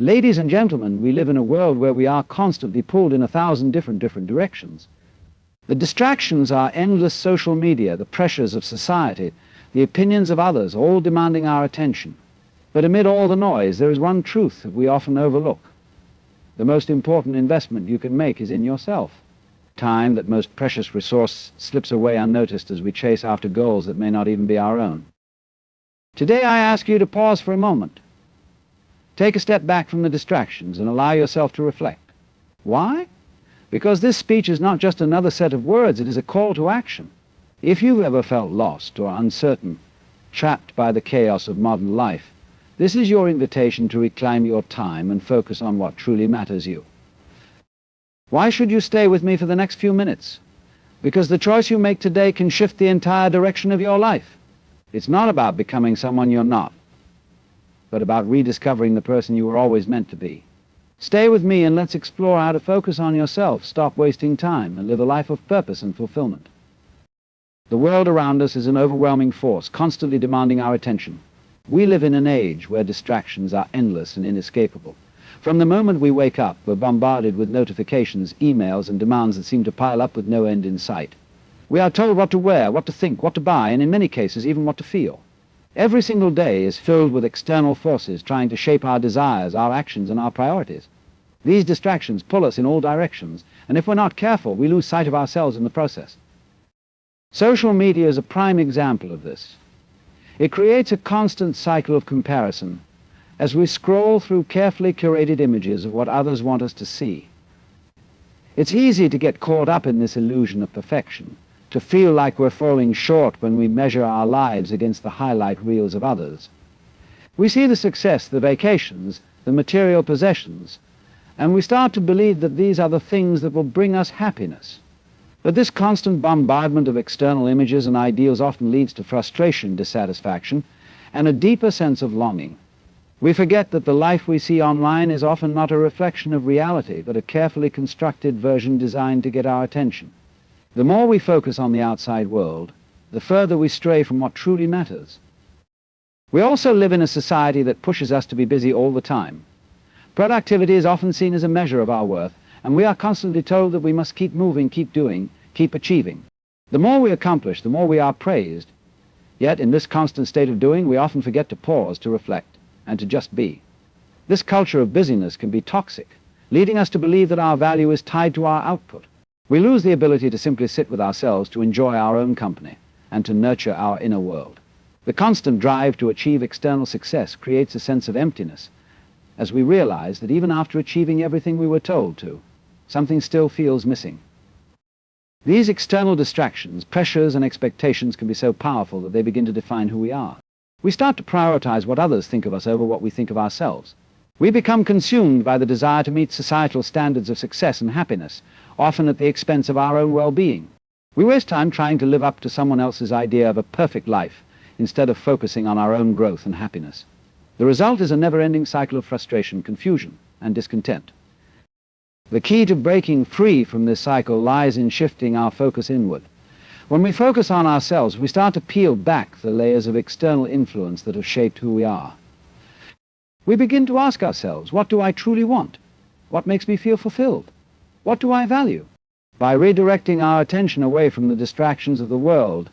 Ladies and gentlemen, we live in a world where we are constantly pulled in 1,000 different directions. The distractions are endless social media, the pressures of society, the opinions of others, all demanding our attention. But amid all the noise, there is one truth that we often overlook. The most important investment you can make is in yourself. Time, that most precious resource, slips away unnoticed as we chase after goals that may not even be our own. Today I ask you to pause for a moment. Take a step back from the distractions and allow yourself to reflect. Why? Because this speech is not just another set of words, it is a call to action. If you've ever felt lost or uncertain, trapped by the chaos of modern life, this is your invitation to reclaim your time and focus on what truly matters you. Why should you stay with me for the next few minutes? Because the choice you make today can shift the entire direction of your life. It's not about becoming someone you're not, but about rediscovering the person you were always meant to be. Stay with me and let's explore how to focus on yourself, stop wasting time, and live a life of purpose and fulfillment. The world around us is an overwhelming force, constantly demanding our attention. We live in an age where distractions are endless and inescapable. From the moment we wake up, we're bombarded with notifications, emails, and demands that seem to pile up with no end in sight. We are told what to wear, what to think, what to buy, and in many cases even what to feel. Every single day is filled with external forces trying to shape our desires, our actions, and our priorities. These distractions pull us in all directions, and if we're not careful, we lose sight of ourselves in the process. Social media is a prime example of this. It creates a constant cycle of comparison as we scroll through carefully curated images of what others want us to see. It's easy to get caught up in this illusion of perfection, to feel like we're falling short when we measure our lives against the highlight reels of others. We see the success, the vacations, the material possessions, and we start to believe that these are the things that will bring us happiness. But this constant bombardment of external images and ideals often leads to frustration, dissatisfaction, and a deeper sense of longing. We forget that the life we see online is often not a reflection of reality, but a carefully constructed version designed to get our attention. The more we focus on the outside world, the further we stray from what truly matters. We also live in a society that pushes us to be busy all the time. Productivity is often seen as a measure of our worth, and we are constantly told that we must keep moving, keep doing, keep achieving. The more we accomplish, the more we are praised. Yet in this constant state of doing, we often forget to pause, to reflect, and to just be. This culture of busyness can be toxic, leading us to believe that our value is tied to our output. We lose the ability to simply sit with ourselves, to enjoy our own company, and to nurture our inner world. The constant drive to achieve external success creates a sense of emptiness, as we realize that even after achieving everything we were told to, something still feels missing. These external distractions, pressures, and expectations can be so powerful that they begin to define who we are. We start to prioritize what others think of us over what we think of ourselves. We become consumed by the desire to meet societal standards of success and happiness, often at the expense of our own well-being. We waste time trying to live up to someone else's idea of a perfect life, instead of focusing on our own growth and happiness. The result is a never-ending cycle of frustration, confusion, and discontent. The key to breaking free from this cycle lies in shifting our focus inward. When we focus on ourselves, we start to peel back the layers of external influence that have shaped who we are. We begin to ask ourselves, what do I truly want? What makes me feel fulfilled? What do I value? By redirecting our attention away from the distractions of the world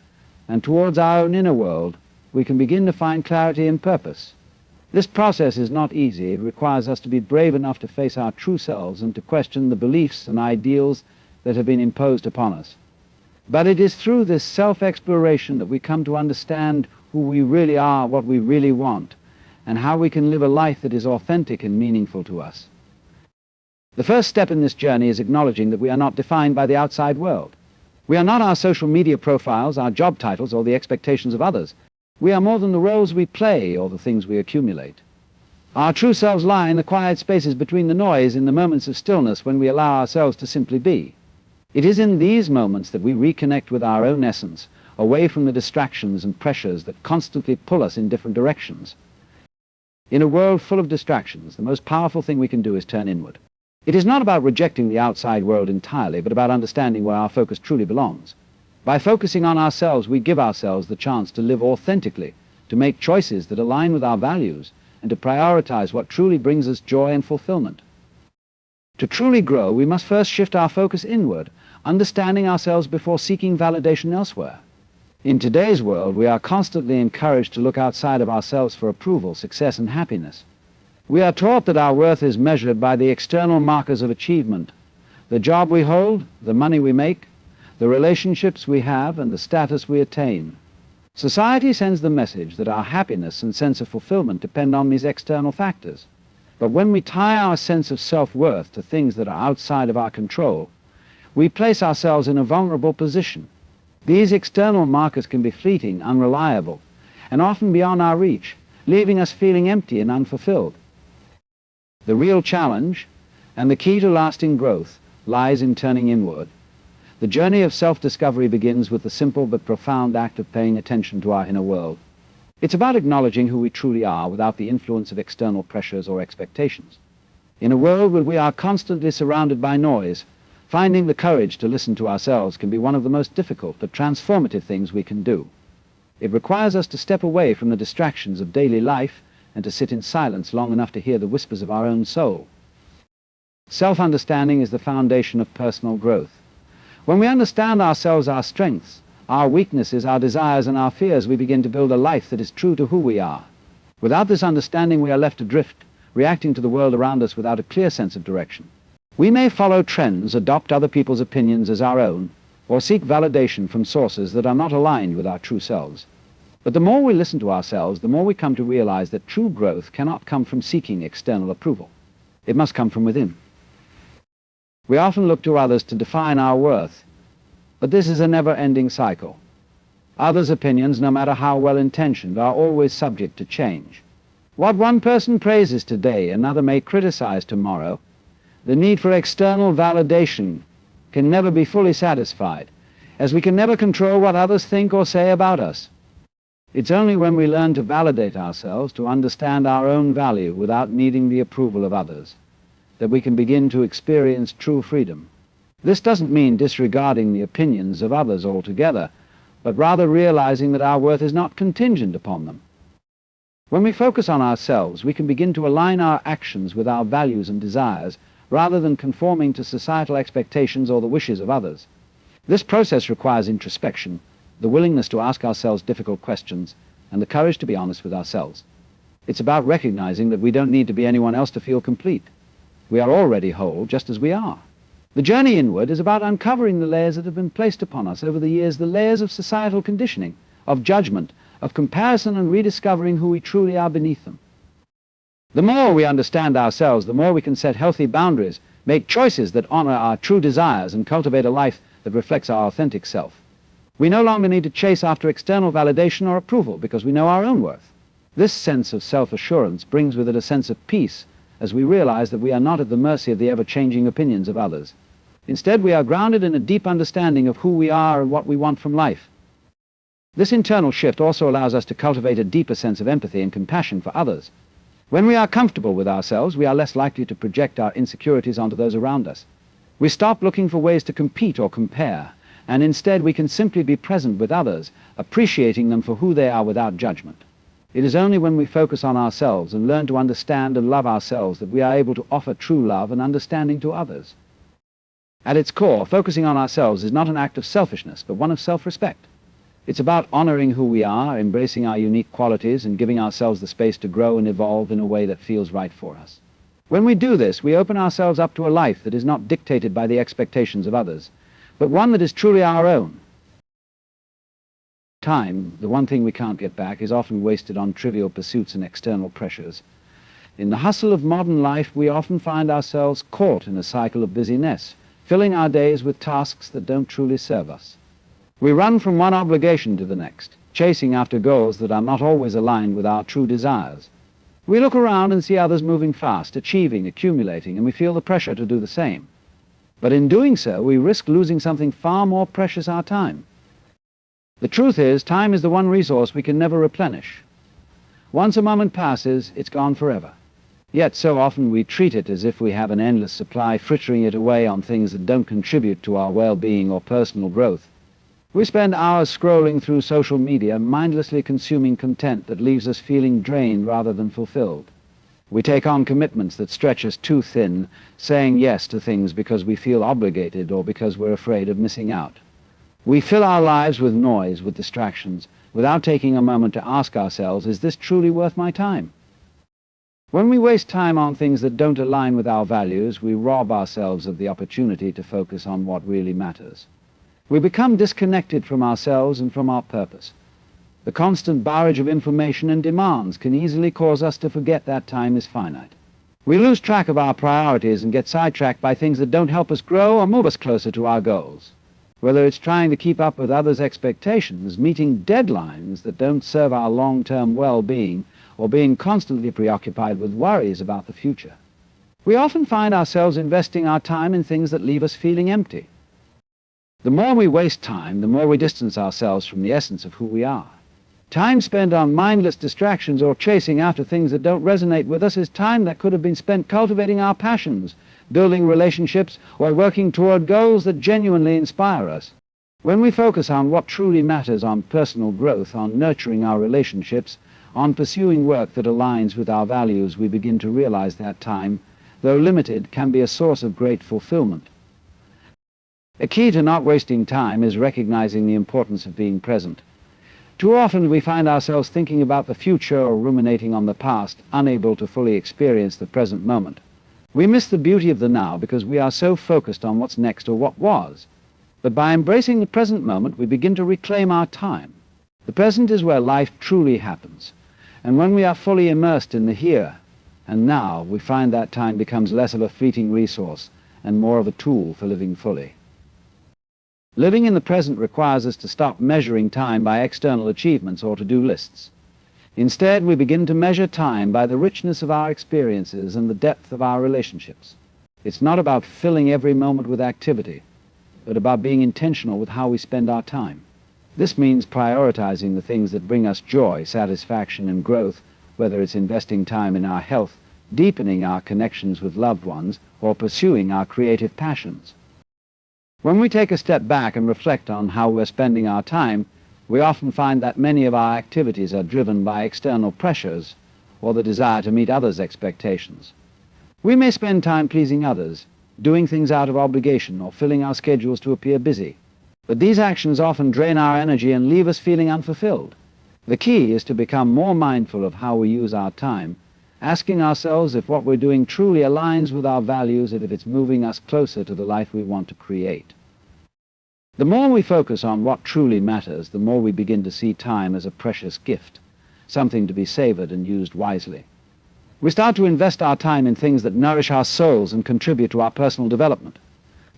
and towards our own inner world, we can begin to find clarity and purpose. This process is not easy. It requires us to be brave enough to face our true selves and to question the beliefs and ideals that have been imposed upon us. But it is through this self-exploration that we come to understand who we really are, what we really want, and how we can live a life that is authentic and meaningful to us. The first step in this journey is acknowledging that we are not defined by the outside world. We are not our social media profiles, our job titles, or the expectations of others. We are more than the roles we play or the things we accumulate. Our true selves lie in the quiet spaces between the noise, in the moments of stillness when we allow ourselves to simply be. It is in these moments that we reconnect with our own essence, away from the distractions and pressures that constantly pull us in different directions. In a world full of distractions, the most powerful thing we can do is turn inward. It is not about rejecting the outside world entirely, but about understanding where our focus truly belongs. By focusing on ourselves, we give ourselves the chance to live authentically, to make choices that align with our values, and to prioritize what truly brings us joy and fulfillment. To truly grow, we must first shift our focus inward, understanding ourselves before seeking validation elsewhere. In today's world, we are constantly encouraged to look outside of ourselves for approval, success, and happiness. We are taught that our worth is measured by the external markers of achievement: the job we hold, the money we make, the relationships we have, and the status we attain. Society sends the message that our happiness and sense of fulfillment depend on these external factors. But when we tie our sense of self-worth to things that are outside of our control, we place ourselves in a vulnerable position. These external markers can be fleeting, unreliable, and often beyond our reach, leaving us feeling empty and unfulfilled. The real challenge, and the key to lasting growth, lies in turning inward. The journey of self-discovery begins with the simple but profound act of paying attention to our inner world. It's about acknowledging who we truly are without the influence of external pressures or expectations. In a world where we are constantly surrounded by noise, finding the courage to listen to ourselves can be one of the most difficult but transformative things we can do. It requires us to step away from the distractions of daily life and to sit in silence long enough to hear the whispers of our own soul. Self-understanding is the foundation of personal growth. When we understand ourselves, our strengths, our weaknesses, our desires, and our fears, we begin to build a life that is true to who we are. Without this understanding, we are left adrift, reacting to the world around us without a clear sense of direction. We may follow trends, adopt other people's opinions as our own, or seek validation from sources that are not aligned with our true selves. But the more we listen to ourselves, the more we come to realize that true growth cannot come from seeking external approval. It must come from within. We often look to others to define our worth, but this is a never-ending cycle. Others' opinions, no matter how well-intentioned, are always subject to change. What one person praises today, another may criticize tomorrow. The need for external validation can never be fully satisfied, as we can never control what others think or say about us. It's only when we learn to validate ourselves, to understand our own value without needing the approval of others, that we can begin to experience true freedom. This doesn't mean disregarding the opinions of others altogether, but rather realizing that our worth is not contingent upon them. When we focus on ourselves, we can begin to align our actions with our values and desires, rather than conforming to societal expectations or the wishes of others. This process requires introspection, the willingness to ask ourselves difficult questions, and the courage to be honest with ourselves. It's about recognizing that we don't need to be anyone else to feel complete. We are already whole, just as we are. The journey inward is about uncovering the layers that have been placed upon us over the years, the layers of societal conditioning, of judgment, of comparison, and rediscovering who we truly are beneath them. The more we understand ourselves, the more we can set healthy boundaries, make choices that honor our true desires, and cultivate a life that reflects our authentic self. We no longer need to chase after external validation or approval because we know our own worth. This sense of self-assurance brings with it a sense of peace, as we realize that we are not at the mercy of the ever-changing opinions of others. Instead, we are grounded in a deep understanding of who we are and what we want from life. This internal shift also allows us to cultivate a deeper sense of empathy and compassion for others. When we are comfortable with ourselves, we are less likely to project our insecurities onto those around us. We stop looking for ways to compete or compare, and instead we can simply be present with others, appreciating them for who they are without judgment. It is only when we focus on ourselves and learn to understand and love ourselves that we are able to offer true love and understanding to others. At its core, focusing on ourselves is not an act of selfishness, but one of self-respect. It's about honoring who we are, embracing our unique qualities, and giving ourselves the space to grow and evolve in a way that feels right for us. When we do this, we open ourselves up to a life that is not dictated by the expectations of others, but one that is truly our own. Time, the one thing we can't get back, is often wasted on trivial pursuits and external pressures. In the hustle of modern life, we often find ourselves caught in a cycle of busyness, filling our days with tasks that don't truly serve us. We run from one obligation to the next, chasing after goals that are not always aligned with our true desires. We look around and see others moving fast, achieving, accumulating, and we feel the pressure to do the same. But in doing so, we risk losing something far more precious, our time. The truth is, time is the one resource we can never replenish. Once a moment passes, it's gone forever. Yet so often we treat it as if we have an endless supply, frittering it away on things that don't contribute to our well-being or personal growth. We spend hours scrolling through social media, mindlessly consuming content that leaves us feeling drained rather than fulfilled. We take on commitments that stretch us too thin, saying yes to things because we feel obligated or because we're afraid of missing out. We fill our lives with noise, with distractions, without taking a moment to ask ourselves, is this truly worth my time? When we waste time on things that don't align with our values, we rob ourselves of the opportunity to focus on what really matters. We become disconnected from ourselves and from our purpose. The constant barrage of information and demands can easily cause us to forget that time is finite. We lose track of our priorities and get sidetracked by things that don't help us grow or move us closer to our goals. Whether it's trying to keep up with others' expectations, meeting deadlines that don't serve our long-term well-being, or being constantly preoccupied with worries about the future. We often find ourselves investing our time in things that leave us feeling empty. The more we waste time, the more we distance ourselves from the essence of who we are. Time spent on mindless distractions or chasing after things that don't resonate with us is time that could have been spent cultivating our passions, building relationships, or working toward goals that genuinely inspire us. When we focus on what truly matters, on personal growth, on nurturing our relationships, on pursuing work that aligns with our values, we begin to realize that time, though limited, can be a source of great fulfillment. A key to not wasting time is recognizing the importance of being present. Too often we find ourselves thinking about the future or ruminating on the past, unable to fully experience the present moment. We miss the beauty of the now because we are so focused on what's next or what was. But by embracing the present moment, we begin to reclaim our time. The present is where life truly happens. And when we are fully immersed in the here and now, we find that time becomes less of a fleeting resource and more of a tool for living fully. Living in the present requires us to stop measuring time by external achievements or to-do lists. Instead, we begin to measure time by the richness of our experiences and the depth of our relationships. It's not about filling every moment with activity, but about being intentional with how we spend our time. This means prioritizing the things that bring us joy, satisfaction, and growth, whether it's investing time in our health, deepening our connections with loved ones, or pursuing our creative passions. When we take a step back and reflect on how we're spending our time, we often find that many of our activities are driven by external pressures or the desire to meet others' expectations. We may spend time pleasing others, doing things out of obligation, or filling our schedules to appear busy. But these actions often drain our energy and leave us feeling unfulfilled. The key is to become more mindful of how we use our time, asking ourselves if what we're doing truly aligns with our values and if it's moving us closer to the life we want to create. The more we focus on what truly matters, the more we begin to see time as a precious gift, something to be savored and used wisely. We start to invest our time in things that nourish our souls and contribute to our personal development.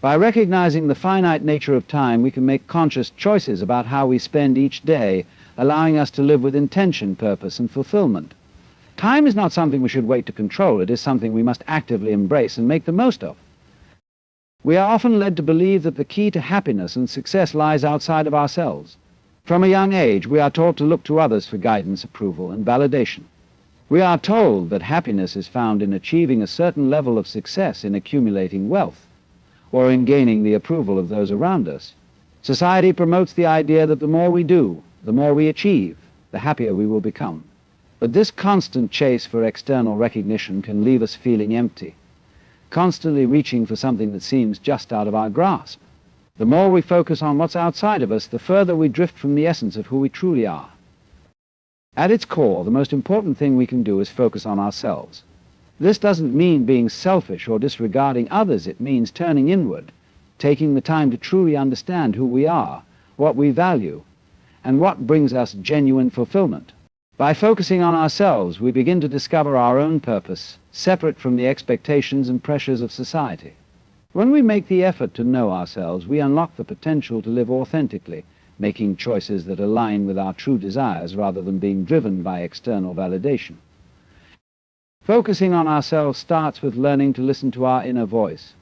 By recognizing the finite nature of time, we can make conscious choices about how we spend each day, allowing us to live with intention, purpose, and fulfillment. Time is not something we should wait to control. It is something we must actively embrace and make the most of. We are often led to believe that the key to happiness and success lies outside of ourselves. From a young age, we are taught to look to others for guidance, approval, and validation. We are told that happiness is found in achieving a certain level of success, in accumulating wealth, or in gaining the approval of those around us. Society promotes the idea that the more we do, the more we achieve, the happier we will become. But this constant chase for external recognition can leave us feeling empty, constantly reaching for something that seems just out of our grasp. The more we focus on what's outside of us, the further we drift from the essence of who we truly are. At its core, the most important thing we can do is focus on ourselves. This doesn't mean being selfish or disregarding others. It means turning inward, taking the time to truly understand who we are, what we value, and what brings us genuine fulfillment. By focusing on ourselves, we begin to discover our own purpose, separate from the expectations and pressures of society. When we make the effort to know ourselves, we unlock the potential to live authentically, making choices that align with our true desires rather than being driven by external validation. Focusing on ourselves starts with learning to listen to our inner voice.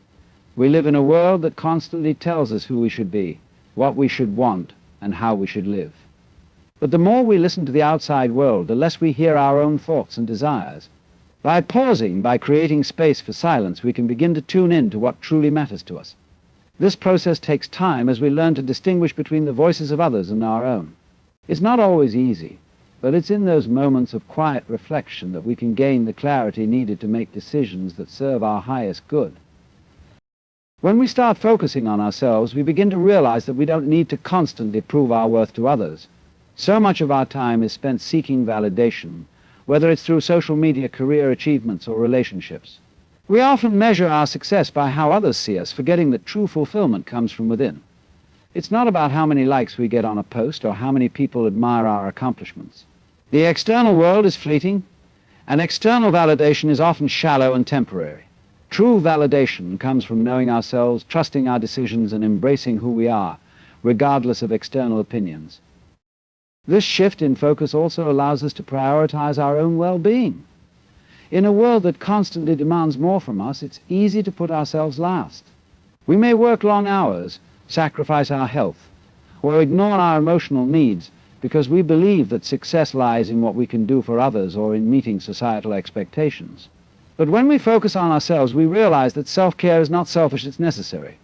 We live in a world that constantly tells us who we should be, what we should want, and how we should live. But the more we listen to the outside world, the less we hear our own thoughts and desires. By pausing, by creating space for silence, we can begin to tune in to what truly matters to us. This process takes time as we learn to distinguish between the voices of others and our own. It's not always easy. But it's in those moments of quiet reflection that we can gain the clarity needed to make decisions that serve our highest good. When we start focusing on ourselves, we begin to realize that we don't need to constantly prove our worth to others. So much of our time is spent seeking validation, whether it's through social media, career achievements, or relationships. We often measure our success by how others see us, forgetting that true fulfillment comes from within. It's not about how many likes we get on a post or how many people admire our accomplishments. The external world is fleeting, and external validation is often shallow and temporary. True validation comes from knowing ourselves, trusting our decisions, and embracing who we are, regardless of external opinions. This shift in focus also allows us to prioritize our own well-being. In a world that constantly demands more from us, it's easy to put ourselves last. We may work long hours, sacrifice our health, or ignore our emotional needs because we believe that success lies in what we can do for others or in meeting societal expectations. But when we focus on ourselves, we realize that self-care is not selfish, it's necessary.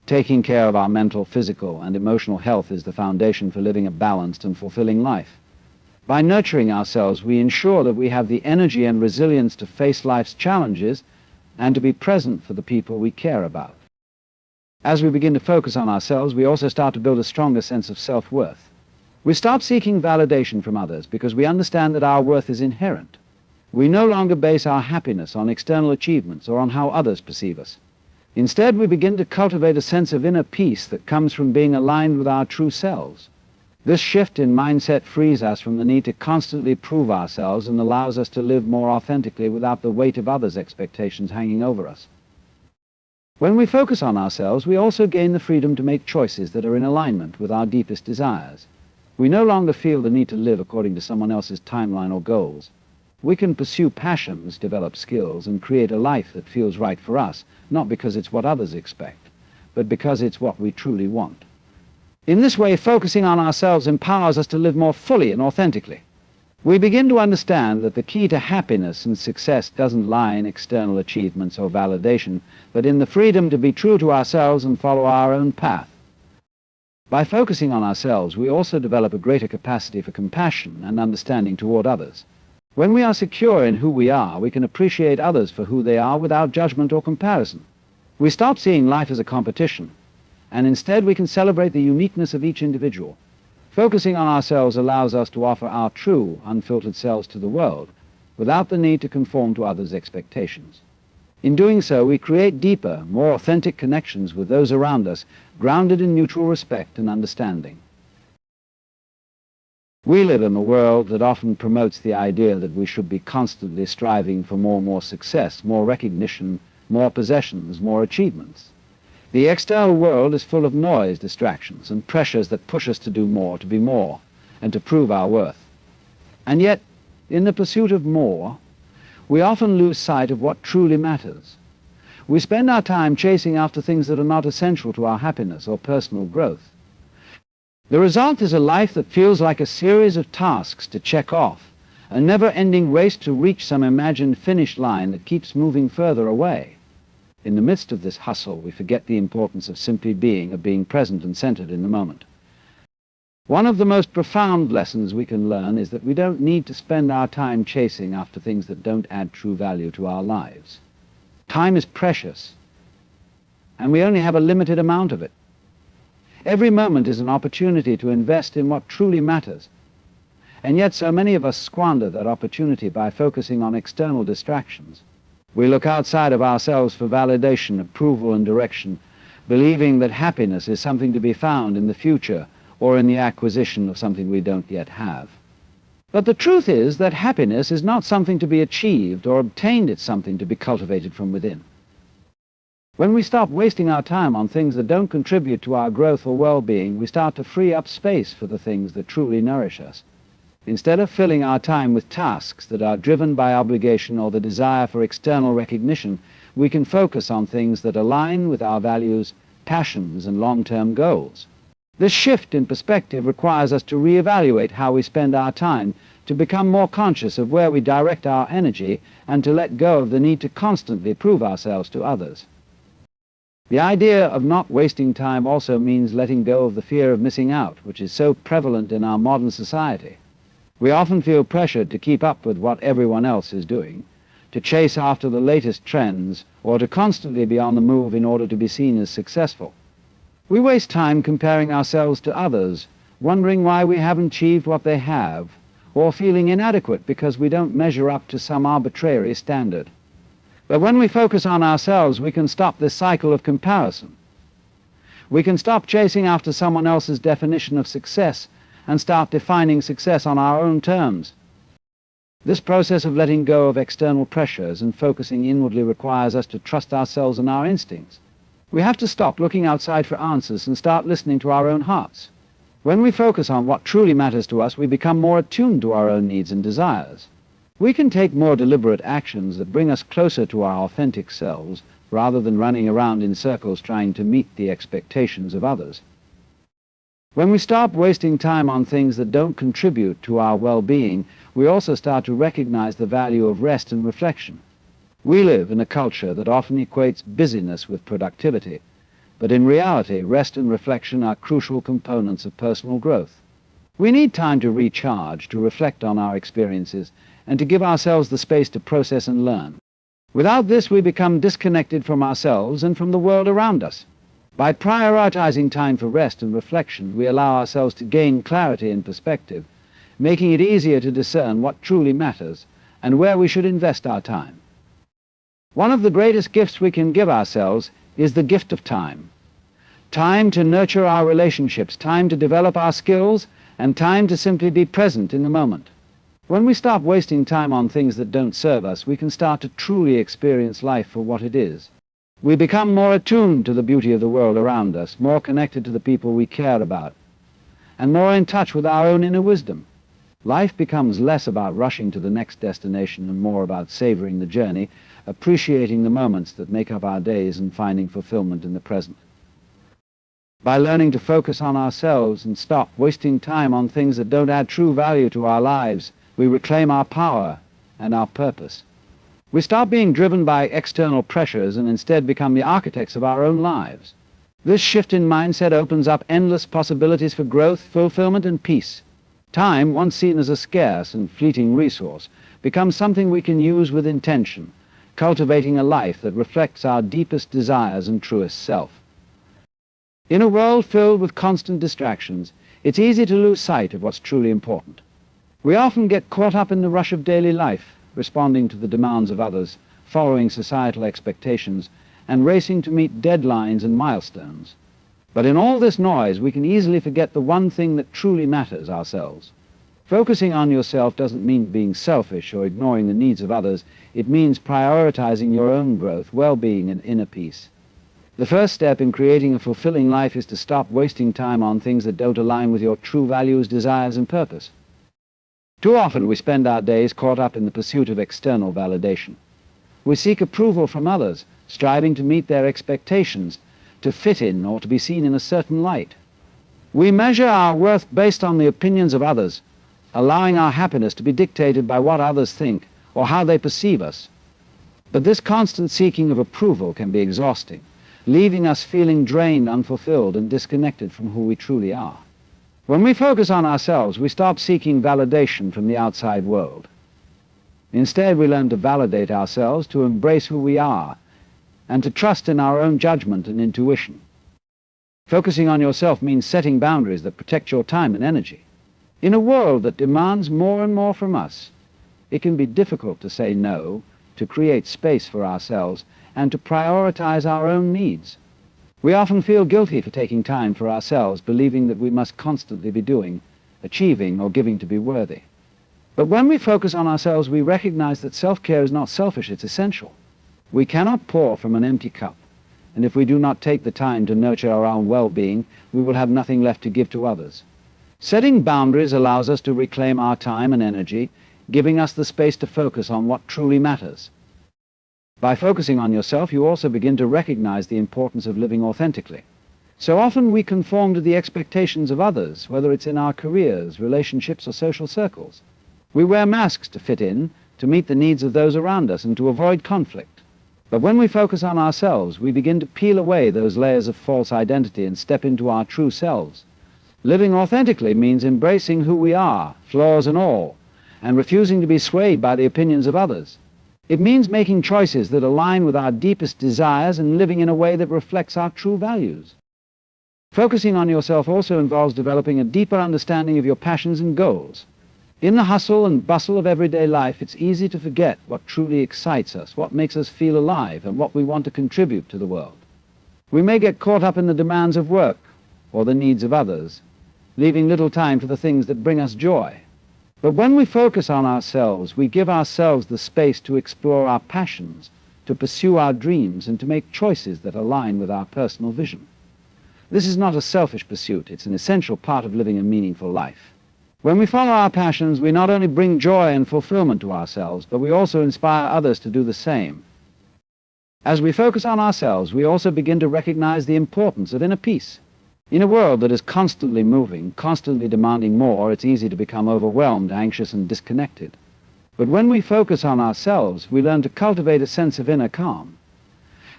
Taking care of our mental, physical, and emotional health is the foundation for living a balanced and fulfilling life. By nurturing ourselves, we ensure that we have the energy and resilience to face life's challenges and to be present for the people we care about. As we begin to focus on ourselves, we also start to build a stronger sense of self-worth. We stop seeking validation from others because we understand that our worth is inherent. We no longer base our happiness on external achievements or on how others perceive us. Instead, we begin to cultivate a sense of inner peace that comes from being aligned with our true selves. This shift in mindset frees us from the need to constantly prove ourselves and allows us to live more authentically without the weight of others' expectations hanging over us. When we focus on ourselves, we also gain the freedom to make choices that are in alignment with our deepest desires. We no longer feel the need to live according to someone else's timeline or goals. We can pursue passions, develop skills, and create a life that feels right for us, not because it's what others expect, but because it's what we truly want. In this way, focusing on ourselves empowers us to live more fully and authentically. We begin to understand that the key to happiness and success doesn't lie in external achievements or validation, but in the freedom to be true to ourselves and follow our own path. By focusing on ourselves, we also develop a greater capacity for compassion and understanding toward others. When we are secure in who we are, we can appreciate others for who they are without judgment or comparison. We stop seeing life as a competition, and instead we can celebrate the uniqueness of each individual. Focusing on ourselves allows us to offer our true, unfiltered selves to the world, without the need to conform to others' expectations. In doing so, we create deeper, more authentic connections with those around us, grounded in mutual respect and understanding. We live in a world that often promotes the idea that we should be constantly striving for more success, more recognition, more possessions, more achievements. The external world is full of noise, distractions, and pressures that push us to do more, to be more, and to prove our worth. And yet, in the pursuit of more, we often lose sight of what truly matters. We spend our time chasing after things that are not essential to our happiness or personal growth. The result is a life that feels like a series of tasks to check off, a never-ending race to reach some imagined finish line that keeps moving further away. In the midst of this hustle, we forget the importance of simply being, of being present and centered in the moment. One of the most profound lessons we can learn is that we don't need to spend our time chasing after things that don't add true value to our lives. Time is precious, and we only have a limited amount of it. Every moment is an opportunity to invest in what truly matters. And yet so many of us squander that opportunity by focusing on external distractions. We look outside of ourselves for validation, approval, and direction, believing that happiness is something to be found in the future or in the acquisition of something we don't yet have. But the truth is that happiness is not something to be achieved or obtained, it's something to be cultivated from within. When we stop wasting our time on things that don't contribute to our growth or well-being, we start to free up space for the things that truly nourish us. Instead of filling our time with tasks that are driven by obligation or the desire for external recognition, we can focus on things that align with our values, passions, and long-term goals. This shift in perspective requires us to reevaluate how we spend our time, to become more conscious of where we direct our energy, and to let go of the need to constantly prove ourselves to others. The idea of not wasting time also means letting go of the fear of missing out, which is so prevalent in our modern society. We often feel pressured to keep up with what everyone else is doing, to chase after the latest trends, or to constantly be on the move in order to be seen as successful. We waste time comparing ourselves to others, wondering why we haven't achieved what they have, or feeling inadequate because we don't measure up to some arbitrary standard. But when we focus on ourselves, we can stop this cycle of comparison. We can stop chasing after someone else's definition of success and start defining success on our own terms. This process of letting go of external pressures and focusing inwardly requires us to trust ourselves and our instincts. We have to stop looking outside for answers and start listening to our own hearts. When we focus on what truly matters to us, we become more attuned to our own needs and desires. We can take more deliberate actions that bring us closer to our authentic selves, rather than running around in circles trying to meet the expectations of others. When we stop wasting time on things that don't contribute to our well-being, we also start to recognize the value of rest and reflection. We live in a culture that often equates busyness with productivity, but in reality, rest and reflection are crucial components of personal growth. We need time to recharge, to reflect on our experiences, and to give ourselves the space to process and learn. Without this, we become disconnected from ourselves and from the world around us. By prioritizing time for rest and reflection, we allow ourselves to gain clarity and perspective, making it easier to discern what truly matters and where we should invest our time. One of the greatest gifts we can give ourselves is the gift of time. Time to nurture our relationships, time to develop our skills, and time to simply be present in the moment. When we stop wasting time on things that don't serve us, we can start to truly experience life for what it is. We become more attuned to the beauty of the world around us, more connected to the people we care about, and more in touch with our own inner wisdom. Life becomes less about rushing to the next destination and more about savoring the journey, appreciating the moments that make up our days and finding fulfillment in the present. By learning to focus on ourselves and stop wasting time on things that don't add true value to our lives, we reclaim our power and our purpose. We stop being driven by external pressures and instead become the architects of our own lives. This shift in mindset opens up endless possibilities for growth, fulfillment, and peace. Time, once seen as a scarce and fleeting resource, becomes something we can use with intention, cultivating a life that reflects our deepest desires and truest self. In a world filled with constant distractions, it's easy to lose sight of what's truly important. We often get caught up in the rush of daily life, responding to the demands of others, following societal expectations, and racing to meet deadlines and milestones. But in all this noise, we can easily forget the one thing that truly matters, ourselves. Focusing on yourself doesn't mean being selfish or ignoring the needs of others. It means prioritizing your own growth, well-being, and inner peace. The first step in creating a fulfilling life is to stop wasting time on things that don't align with your true values, desires, and purpose. Too often we spend our days caught up in the pursuit of external validation. We seek approval from others, striving to meet their expectations, to fit in or to be seen in a certain light. We measure our worth based on the opinions of others, allowing our happiness to be dictated by what others think or how they perceive us. But this constant seeking of approval can be exhausting, leaving us feeling drained, unfulfilled, and disconnected from who we truly are. When we focus on ourselves, we stop seeking validation from the outside world. Instead, we learn to validate ourselves, to embrace who we are, and to trust in our own judgment and intuition. Focusing on yourself means setting boundaries that protect your time and energy. In a world that demands more and more from us, it can be difficult to say no, to create space for ourselves, and to prioritize our own needs. We often feel guilty for taking time for ourselves, believing that we must constantly be doing, achieving, or giving to be worthy. But when we focus on ourselves, we recognize that self-care is not selfish, it's essential. We cannot pour from an empty cup, and if we do not take the time to nurture our own well-being, we will have nothing left to give to others. Setting boundaries allows us to reclaim our time and energy, giving us the space to focus on what truly matters. By focusing on yourself, you also begin to recognize the importance of living authentically. So often we conform to the expectations of others, whether it's in our careers, relationships, or social circles. We wear masks to fit in, to meet the needs of those around us, and to avoid conflict. But when we focus on ourselves, we begin to peel away those layers of false identity and step into our true selves. Living authentically means embracing who we are, flaws and all, and refusing to be swayed by the opinions of others. It means making choices that align with our deepest desires and living in a way that reflects our true values. Focusing on yourself also involves developing a deeper understanding of your passions and goals. In the hustle and bustle of everyday life, it's easy to forget what truly excites us, what makes us feel alive, and what we want to contribute to the world. We may get caught up in the demands of work or the needs of others, leaving little time for the things that bring us joy. But when we focus on ourselves, we give ourselves the space to explore our passions, to pursue our dreams, and to make choices that align with our personal vision. This is not a selfish pursuit, it's an essential part of living a meaningful life. When we follow our passions, we not only bring joy and fulfillment to ourselves, but we also inspire others to do the same. As we focus on ourselves, we also begin to recognize the importance of inner peace. In a world that is constantly moving, constantly demanding more, it's easy to become overwhelmed, anxious, and disconnected. But when we focus on ourselves, we learn to cultivate a sense of inner calm.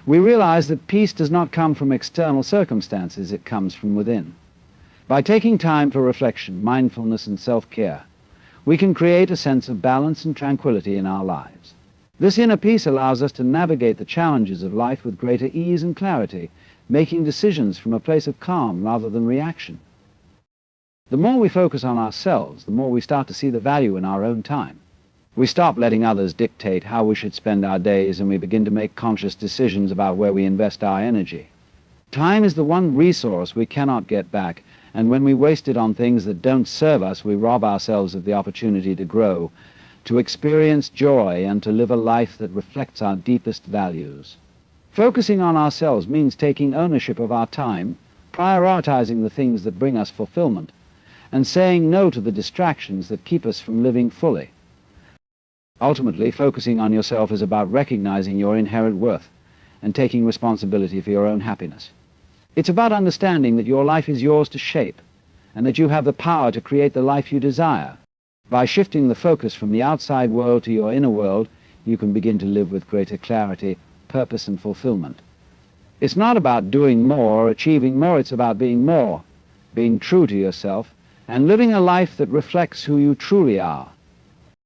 We realize that peace does not come from external circumstances, it comes from within. By taking time for reflection, mindfulness, and self-care, we can create a sense of balance and tranquility in our lives. This inner peace allows us to navigate the challenges of life with greater ease and clarity, making decisions from a place of calm rather than reaction. The more we focus on ourselves, the more we start to see the value in our own time. We stop letting others dictate how we should spend our days, and we begin to make conscious decisions about where we invest our energy. Time is the one resource we cannot get back, and when we waste it on things that don't serve us, we rob ourselves of the opportunity to grow, to experience joy, and to live a life that reflects our deepest values. Focusing on ourselves means taking ownership of our time, prioritizing the things that bring us fulfillment, and saying no to the distractions that keep us from living fully. Ultimately, focusing on yourself is about recognizing your inherent worth and taking responsibility for your own happiness. It's about understanding that your life is yours to shape and that you have the power to create the life you desire. By shifting the focus from the outside world to your inner world, you can begin to live with greater clarity, purpose, and fulfillment. It's not about doing more or achieving more, it's about being more, being true to yourself, and living a life that reflects who you truly are.